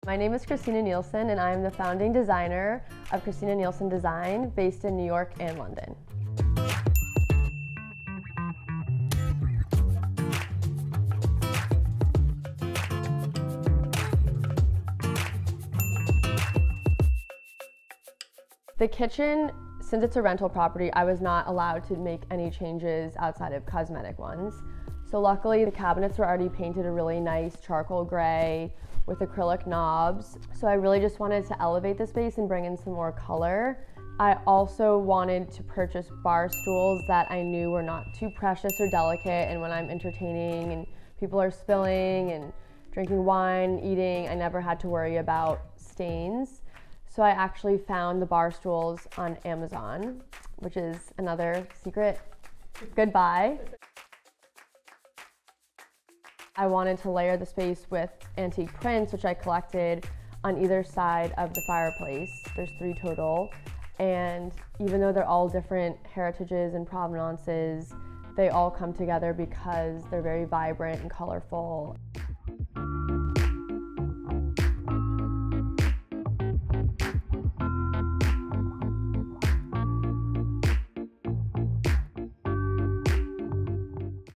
My name is Christina Nielsen and I am the founding designer of Christina Nielsen Design based in New York and London. The kitchen, since it's a rental property, I was not allowed to make any changes outside of cosmetic ones. So luckily the cabinets were already painted a really nice charcoal gray with acrylic knobs. So I really just wanted to elevate the space and bring in some more color. I also wanted to purchase bar stools that I knew were not too precious or delicate, and when I'm entertaining and people are spilling and drinking wine, eating, I never had to worry about stains. So I actually found the bar stools on Amazon, which is another secret goodbye. I wanted to layer the space with antique prints, which I collected on either side of the fireplace. There's 3 total. And even though they're all different heritages and provenances, they all come together because they're very vibrant and colorful.